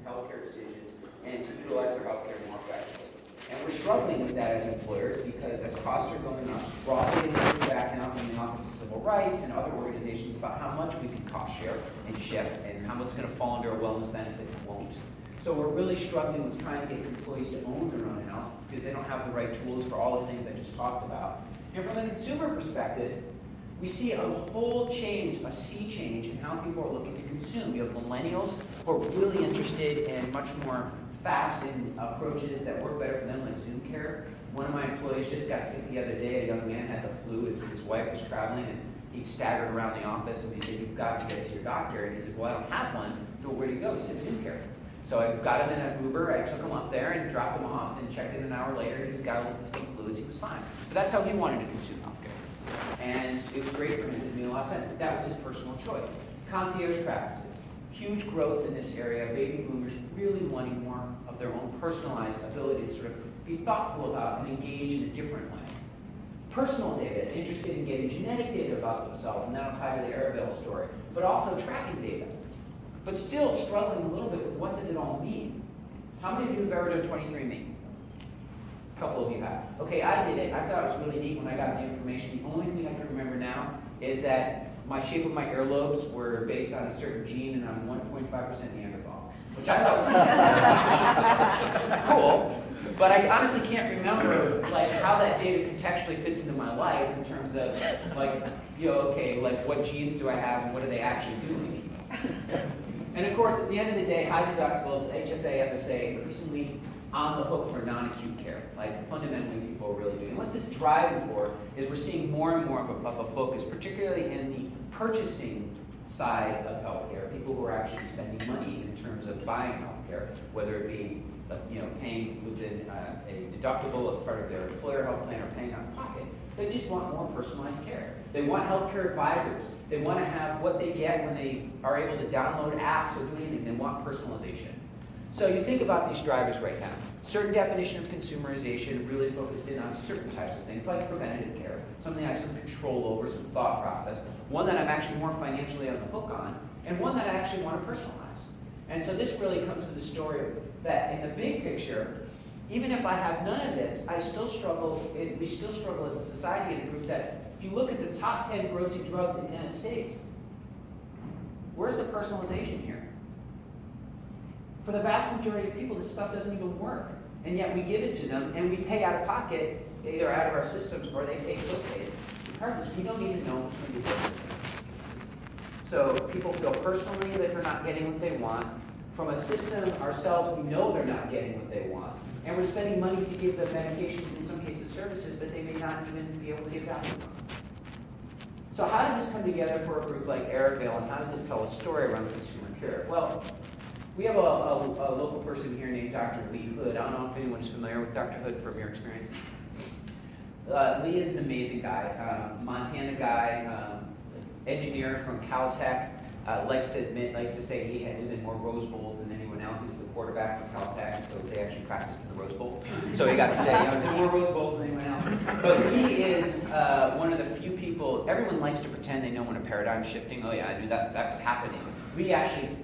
healthcare decisions and to utilize their healthcare more effectively. And we're struggling with that as employers because as costs are going up, we're also getting pushback now from the Office of Civil Rights and other organizations about how much we can cost share and shift and how much is going to fall under a wellness benefit and won't. So we're really struggling with trying to get employees to own their own health because they don't have the right tools for all the things I just talked about. And from a consumer perspective, we see a whole change, a sea change in how people are looking to consume. You have millennials who are really interested in much more fast in approaches that work better for them, like Zoom care. One of my employees just got sick the other day. A young man had the flu. His wife was traveling, and he staggered around the office, and we said, "You've got to get to your doctor." And he said, "Well, I don't have one." So where do you go? He said, "Zoom care." So I got him in an Uber. I took him up there and dropped him off, and checked in an hour later. He was got a little fluids. He was fine. But that's how he wanted to consume healthcare, and it was great for him. It made a lot of sense. But that was his personal choice. Concierge practices. Huge growth in this area, baby boomers really wanting more of their own personalized ability to sort of be thoughtful about and engage in a different way. Personal data, interested in getting genetic data about themselves, and that'll tie to the Arivale story, but also tracking data. But still struggling a little bit with what does it all mean? How many of you have ever done 23andMe? A couple of you have. Okay, I did it. I thought it was really neat when I got the information. The only thing I can remember now is that my shape of my earlobes were based on a certain gene, and I'm 1.5% Neanderthal, which I thought was cool. But I honestly can't remember like how that data contextually fits into my life in terms of like, okay, like what genes do I have and what are they actually doing? And of course, at the end of the day, high deductibles, HSA, FSA, increasingly on the hook for non-acute care, like fundamentally people are really doing. And what this is driving for is we're seeing more and more of a focus, particularly in the purchasing side of healthcare, people who are actually spending money in terms of buying healthcare, whether it be paying within a deductible as part of their employer health plan or paying out of pocket. They just want more personalized care. They want healthcare advisors. They want to have what they get when they are able to download apps or do anything. They want personalization. So you think about these drivers right now. Certain definition of consumerization really focused in on certain types of things like preventative care, something I have some control over, some thought process, one that I'm actually more financially on the hook on, and one that I actually want to personalize. And so this really comes to the story that in the big picture, even if I have none of this, I still struggle, we still struggle as a society and a group that if you look at the top 10 grossing drugs in the United States, where's the personalization here? For the vast majority of people, this stuff doesn't even work. And yet we give it to them, and we pay out of pocket, either out of our systems or they pay co-pays. Regardless, we don't even know what's going to be working. So people feel personally that they're not getting what they want. From a system ourselves, we know they're not getting what they want. And we're spending money to give them medications, in some cases services, that they may not even be able to get value from. So how does this come together for a group like Arivale, and how does this tell a story around consumer care? Well, we have a local person here named Dr. Lee Hood. I don't know if anyone's familiar with Dr. Hood from your experiences. Lee is an amazing guy, Montana guy, engineer from Caltech. Likes to say he was in more Rose Bowls than anyone else. He was the quarterback for Caltech, so they actually practiced in the Rose Bowl. So he got to say, I was in more Rose Bowls than anyone else. But he is one of the few people, everyone likes to pretend they know when a paradigm's shifting. Oh yeah, I knew that was happening. Lee actually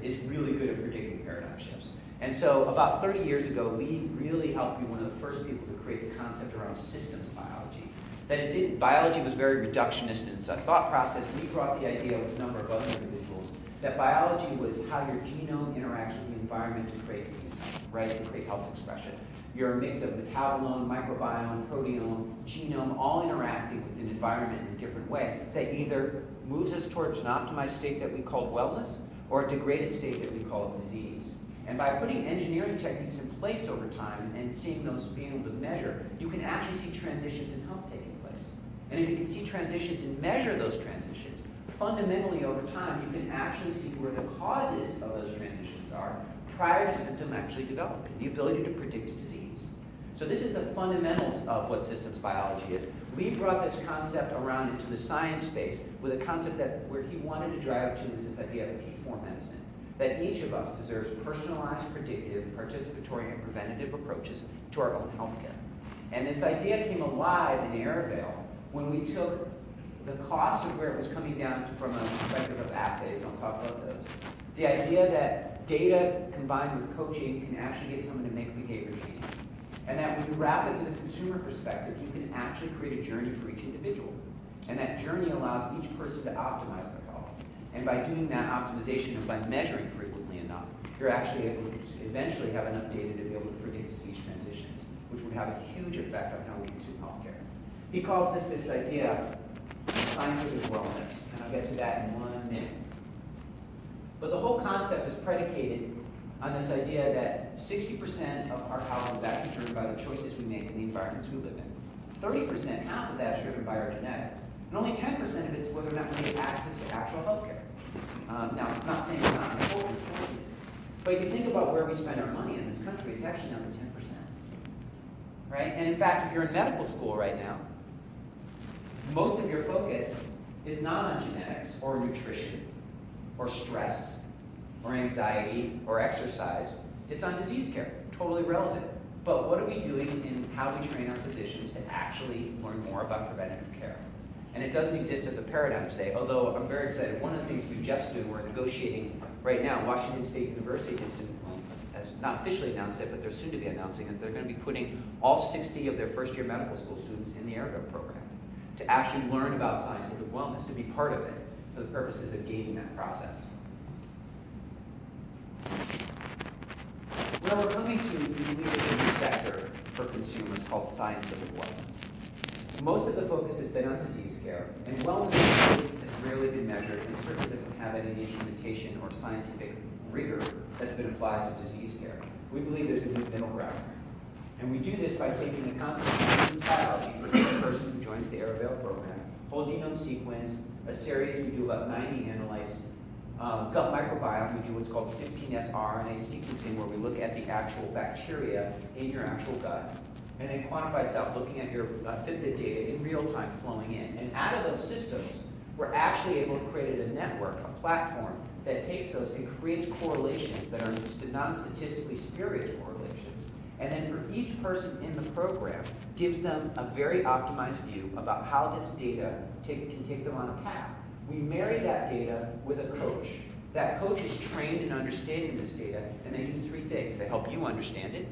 is really good at predicting paradigm shifts. And so about 30 years ago, Lee really helped be one of the first people to create the concept around systems biology. Biology was very reductionist in its thought process. Lee brought the idea with a number of other individuals that biology was how your genome interacts with the environment to create phenotype, right? To create health expression. You're a mix of metabolome, microbiome, proteome, genome, all interacting with an environment in a different way that either moves us towards an optimized state that we call wellness or a degraded state that we call disease. And by putting engineering techniques in place over time and seeing those being able to measure, you can actually see transitions in health taking place. And if you can see transitions and measure those transitions, fundamentally over time, you can actually see where the causes of those transitions are prior to symptom actually developing, the ability to predict a disease. So this is the fundamentals of what systems biology is. Lee brought this concept around into the science space with a concept that where he wanted to drive to is this idea of P4 medicine. That each of us deserves personalized, predictive, participatory, and preventative approaches to our own healthcare. And this idea came alive in Arivale when we took the cost of where it was coming down from a perspective of assays, I'll talk about those. The idea that data combined with coaching can actually get someone to make behavior change. And that when you wrap it with a consumer perspective, you can actually create a journey for each individual. And that journey allows each person to optimize their health. And by doing that optimization and by measuring frequently enough, you're actually able to eventually have enough data to be able to predict disease transitions, which would have a huge effect on how we consume healthcare. He calls this idea scientific wellness, and I'll get to that in 1 minute. But the whole concept is predicated on this idea that 60% of our health is actually driven by the choices we make in the environments we live in. 30%, half of that is driven by our genetics. And only 10% of it is whether or not we get access to actual health care. Now, I'm not saying it's not important, of course it is. But if you think about where we spend our money in this country, it's actually under 10%. Right? And in fact, if you're in medical school right now, most of your focus is not on genetics or nutrition or stress or anxiety or exercise. It's on disease care, totally relevant. But what are we doing in how we train our physicians to actually learn more about preventative care? And it doesn't exist as a paradigm today, although I'm very excited. One of the things we've just done, we're negotiating right now. Washington State University has not officially announced it, but they're soon to be announcing that they're going to be putting all 60 of their first-year medical school students in the Arivale program to actually learn about scientific wellness, to be part of it for the purposes of gating that process. Where we're coming to is we believe there's a new sector for consumers called scientific wellness. Most of the focus has been on disease care, and wellness has rarely been measured and certainly doesn't have any instrumentation or scientific rigor that's been applied to disease care. We believe there's a new middle ground. And we do this by taking the concept of human biology for each person who joins the Arivale program, whole genome sequence, a series, we do about 90 analytes, gut microbiome, we do what's called 16S RNA sequencing, where we look at the actual bacteria in your actual gut, and then quantified self, looking at your Fitbit data in real time flowing in. And out of those systems, we're actually able to create a network, a platform, that takes those and creates correlations that are non-statistically spurious correlations. And then for each person in the program, gives them a very optimized view about how this data can take them on a path. We marry that data with a coach. That coach is trained in understanding this data, and they do 3 things. They help you understand it.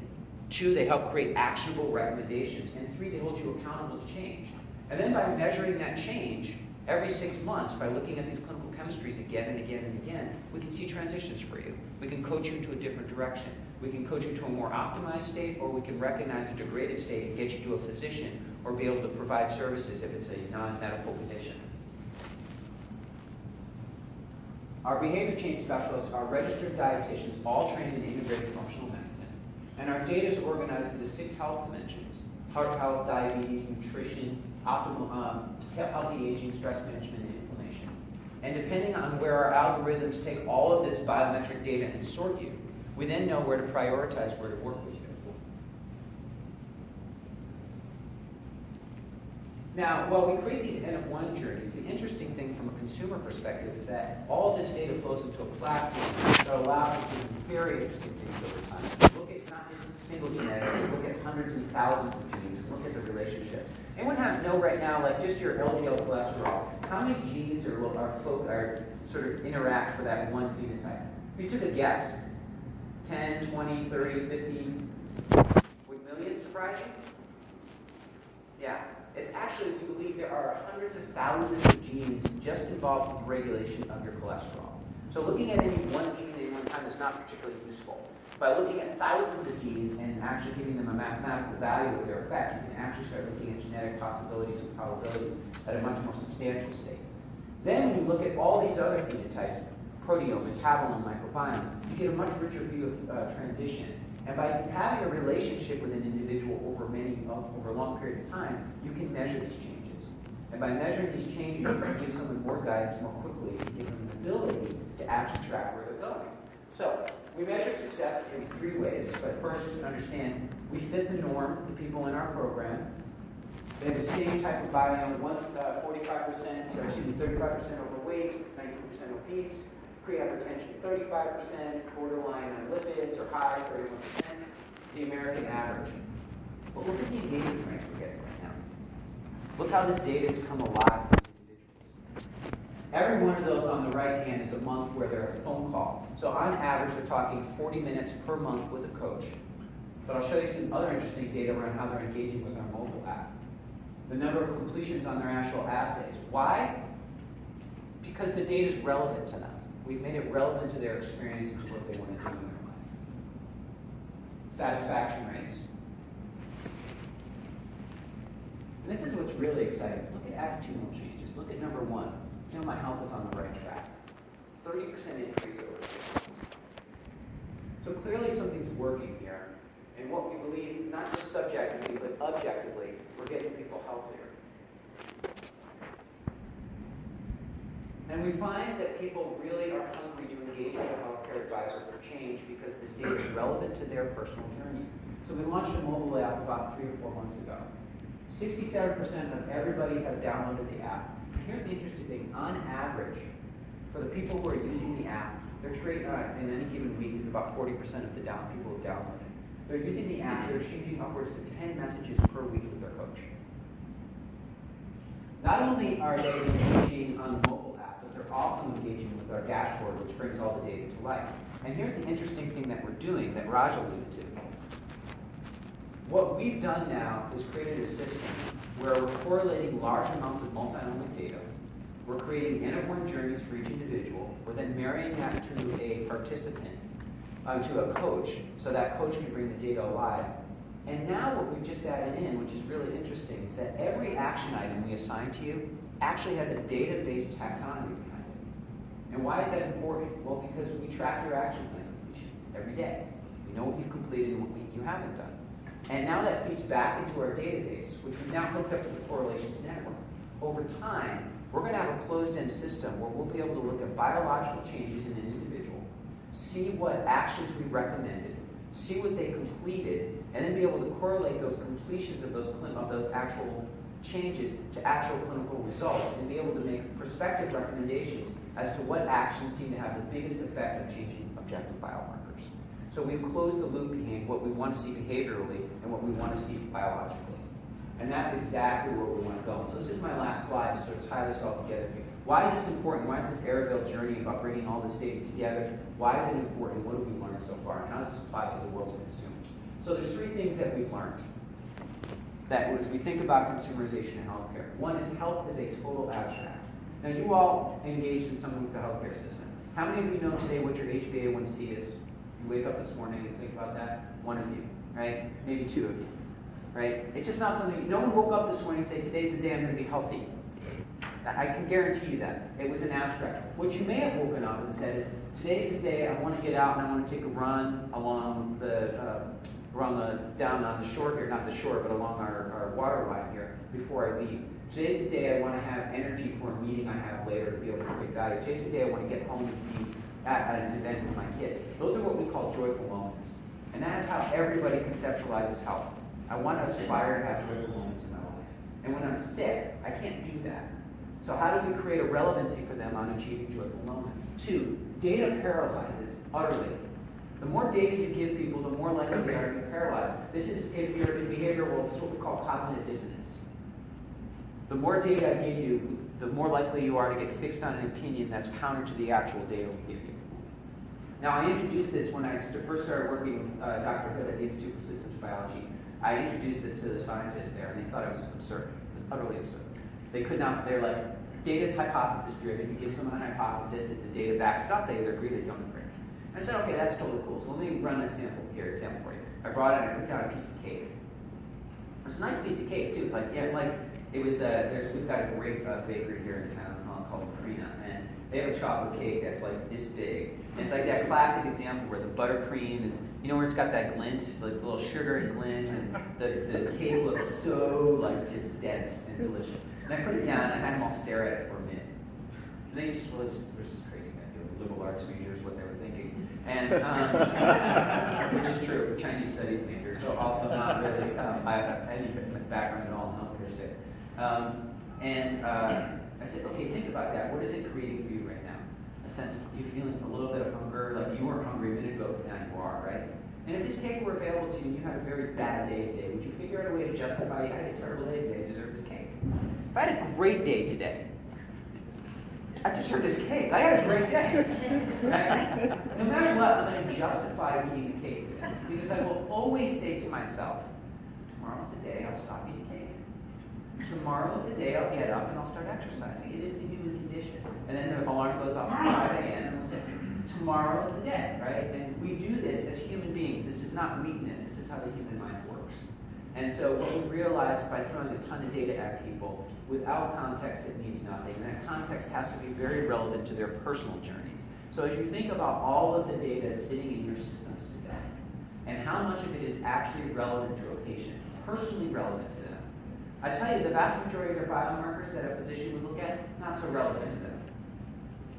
2, they help create actionable recommendations. And 3, they hold you accountable to change. And then by measuring that change every 6 months, by looking at these clinical chemistries again and again and again, we can see transitions for you. We can coach you into a different direction. We can coach you to a more optimized state, or we can recognize a degraded state and get you to a physician or be able to provide services if it's a non-medical condition. Our behavior change specialists are registered dietitians, all trained in integrated functional medicine. And our data is organized into 6 health dimensions: heart health, diabetes, nutrition, optimal healthy aging, stress management, and inflammation. And depending on where our algorithms take all of this biometric data and sort you, we then know where to prioritize, where to work with you. Now, while we create these N-of-1 journeys, the interesting thing from a consumer perspective is that all of this data flows into a platform that allows us to do very interesting things over time. Look at not just single genetics, look at hundreds and thousands of genes, and look at the relationship. Anyone know right now, like just your LDL cholesterol, how many genes are sort of interact for that one phenotype? If you took a guess, 10, 20, 30, 50, would millions surprise you? Yeah. It's actually, we believe there are hundreds of thousands of genes just involved in the regulation of your cholesterol. So looking at any one gene at one time is not particularly useful. By looking at thousands of genes and actually giving them a mathematical value of their effect, you can actually start looking at genetic possibilities and probabilities at a much more substantial state. Then when you look at all these other phenotypes, proteome, metabolome, microbiome, you get a much richer view of transition. And by having a relationship with an individual over a long period of time, you can measure these changes. And by measuring these changes, you can give someone more guidance more quickly and give them the ability to actually track where they're going. So we measure success in 3 ways. But first, just to understand, we fit the norm, the people in our program. They have the same type of biome, 35% overweight, 19% obese. Pre-hypertension, 35%, borderline on lipids, or high, 31%, the American average. But look at the engagement rates we're getting right now. Look how this data has come alive for these individuals. Every one of those on the right hand is a month where they're a phone call. So on average, they're talking 40 minutes per month with a coach. But I'll show you some other interesting data around how they're engaging with our mobile app. The number of completions on their actual assays. Why? Because the data is relevant to them. We've made it relevant to their experience and to what they want to do in their life. Satisfaction rates. And this is what's really exciting. Look at attitudinal changes. Look at number one. Feel my health is on the right track. 30% increase over 6 months. So clearly something's working here. And what we believe, not just subjectively, but objectively, we're getting people healthier. And we find that people really are hungry to engage with a healthcare advisor for change because this data is relevant to their personal journeys. So we launched a mobile app about 3 or 4 months ago. 67% of everybody has downloaded the app. Here's the interesting thing. On average, for the people who are using the app, their trade in any given week is about 40% of the people who download it. They're using the app, they're exchanging upwards to 10 messages per week with their coach. Not only are they engaging on the mobile app, but they're also engaging with our dashboard, which brings all the data to life. And here's the interesting thing that we're doing that Raj alluded to. What we've done now is created a system where we're correlating large amounts of multi-element data. We're creating inner-born journeys for each individual. We're then marrying that to a participant, to a coach, so that coach can bring the data alive. And now what we've just added in, which is really interesting, is that every action item we assign to you actually has a data-based taxonomy behind it. And why is that important? Well, because we track your action plan completion every day. We know what you've completed and what you haven't done. And now that feeds back into our database, which we've now hooked up to the correlations network. Over time, we're going to have a closed-end system where we'll be able to look at biological changes in an individual, see what actions we recommended, see what they completed, and then be able to correlate those completions of those actual changes to actual clinical results and be able to make prospective recommendations as to what actions seem to have the biggest effect on changing objective biomarkers. So we've closed the loop behind what we want to see behaviorally and what we want to see biologically. And that's exactly where we want to go. So this is my last slide to sort of tie this all together for you. Why is this important? Why is this Arivale journey about bringing all this data together? Why is it important? What have we learned so far? And how does this apply to the world of consumers? So there's 3 things that we've learned that as we think about consumerization in healthcare. One is health is a total abstract. Now you all engaged in something with the healthcare system. How many of you know today what your HbA1c is? You wake up this morning and think about that? 1 of you, right? Maybe 2 of you, right? It's just not something, no one woke up this morning and say, today's the day I'm going to be healthy. I can guarantee you that. It was an abstract. What you may have woken up and said is, today's the day I want to get out and I want to take a run along down on the shore here, not the shore, but along our water line here before I leave. Today's the day I want to have energy for a meeting I have later to be able to create value. Today's the day I want to get home and be at an event with my kid. Those are what we call joyful moments. And that's how everybody conceptualizes health. I want to aspire to have joyful moments in my life. And when I'm sick, I can't do that. So how do we create a relevancy for them on achieving joyful moments? 2, data paralyzes utterly. The more data you give people, the more likely they are to be paralyzed. This is, if you're in behavioral world, it's what we call cognitive dissonance. The more data I give you, the more likely you are to get fixed on an opinion that's counter to the actual data we give you. Now, I introduced this when I first started working with Dr. Hood at the Institute for Systems Biology. I introduced this to the scientists there, and they thought it was absurd. It was utterly absurd. They could not, they're like, data is hypothesis driven. You give someone a hypothesis, if the data backs it up, they either agree or they don't agree. I said, okay, that's totally cool. So let me run a example for you. I brought it and I picked out a piece of cake. It's a nice piece of cake too. It's like, yeah, like it was. We've got a great bakery here in town called Karina, and they have a chocolate cake that's like this big. And it's like that classic example where the buttercream is, you know, where it's got that glint, this little sugary glint, and the cake looks so like just dense and delicious. And I put it down, and I had them all stare at it for a minute. And they just, there's this crazy guy doing liberal arts majors, what they were thinking. And, which is true, Chinese studies major, so also not really, I have any background at all in healthcare today. I said, okay, think about that. What is it creating for you right now? A sense of you feeling a little bit of hunger, like you weren't hungry a minute ago, but now you are, right? And if this cake were available to you and you had a very bad day today, would you figure out a way to justify, I had a terrible day today, I deserve this cake? If I had a great day today, I deserve this cake. I had a great day. Right? No matter what, I'm going to justify eating the cake today. Because I will always say to myself, tomorrow's the day I'll stop eating cake. Tomorrow is the day I'll get up and I'll start exercising. It is the human condition. And then the alarm goes off at 5 a.m. and we'll say, tomorrow is the day, right? And we do this as human beings. This is not weakness. This is how the human mind works. And so what we realize by throwing a ton of data at people, without context, it means nothing. And that context has to be very relevant to their personal journeys. So as you think about all of the data sitting in your systems today, and how much of it is actually relevant to a patient, personally relevant to them, I tell you, the vast majority of their biomarkers that a physician would look at, not so relevant to them.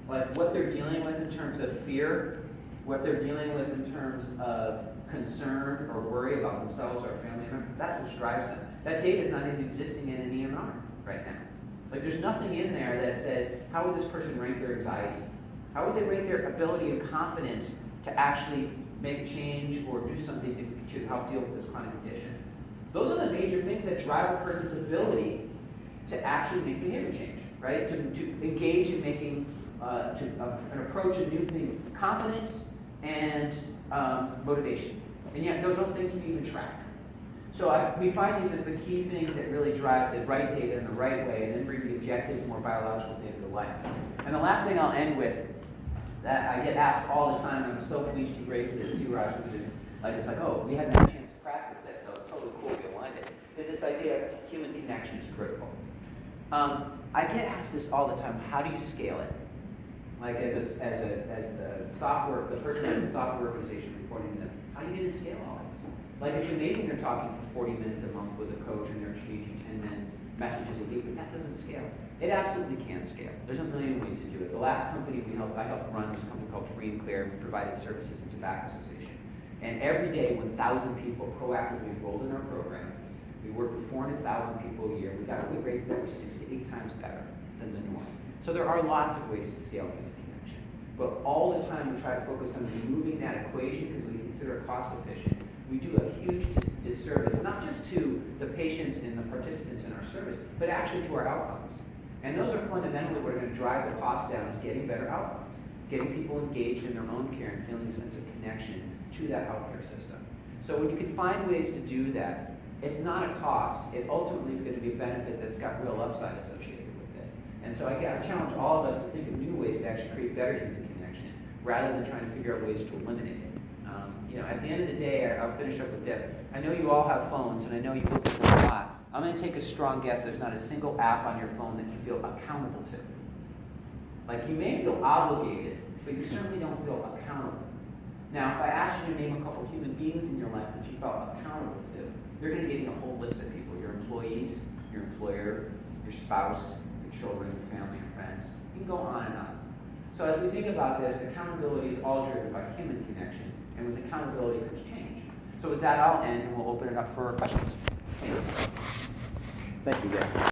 Like what they're dealing with in terms of fear, what they're dealing with in terms of concern or worry about themselves or a family member, that's what drives them. That data is not even existing in an EMR right now. Like there's nothing in there that says, how would this person rank their anxiety? How would they rate their ability and confidence to actually make a change or do something to help deal with this chronic condition? Those are the major things that drive a person's ability to actually make behavior change, right? To engage in making, an approach a new thing, confidence and motivation. And yet those aren't things we even track. So we find these as the key things that really drive the right data in the right way and then bring the objective, more biological data to life. And the last thing I'll end with, that I get asked all the time, and I'm so pleased you raised this too, Raj, because it's like, oh, we hadn't had a chance to practice this, so it's totally cool we aligned it, is this idea of human connection is critical. I get asked this all the time, how do you scale it? Like as the software, the person who has the software organization reporting to them, how are you going to scale all this? Like it's amazing they're talking for 40 minutes a month with a coach and they're exchanging 10 minutes messages a week, but that doesn't scale. It absolutely can scale. There's a million ways to do it. The last company I helped run was a company called Free and Clear. We provided services in tobacco cessation. And every day, 1,000 people proactively enrolled in our program. We worked with 400,000 people a year. We got hit rates that were 6 to 8 times better than the norm. So there are lots of ways to scale human connection. But all the time we try to focus on removing that equation because we consider it cost efficient. We do a huge disservice, not just to the patients and the participants in our service, but actually to our outcomes. And those are fundamentally what are going to drive the cost down, is getting better outcomes, getting people engaged in their own care and feeling a sense of connection to that healthcare system. So when you can find ways to do that, it's not a cost. It ultimately is going to be a benefit that's got real upside associated with it. And so I challenge all of us to think of new ways to actually create better human connection rather than trying to figure out ways to eliminate it. At the end of the day, I'll finish up with this. I know you all have phones, and I know you look at them a lot. I'm going to take a strong guess there's not a single app on your phone that you feel accountable to. Like, you may feel obligated, but you certainly don't feel accountable. Now, if I asked you to name a couple human beings in your life that you felt accountable to, you're going to get a whole list of people. Your employees, your employer, your spouse, your children, your family, your friends. You can go on and on. So as we think about this, accountability is all driven by human connection. And with accountability comes change. So with that, I'll end and we'll open it up for questions. Thanks. Thank you, Gary.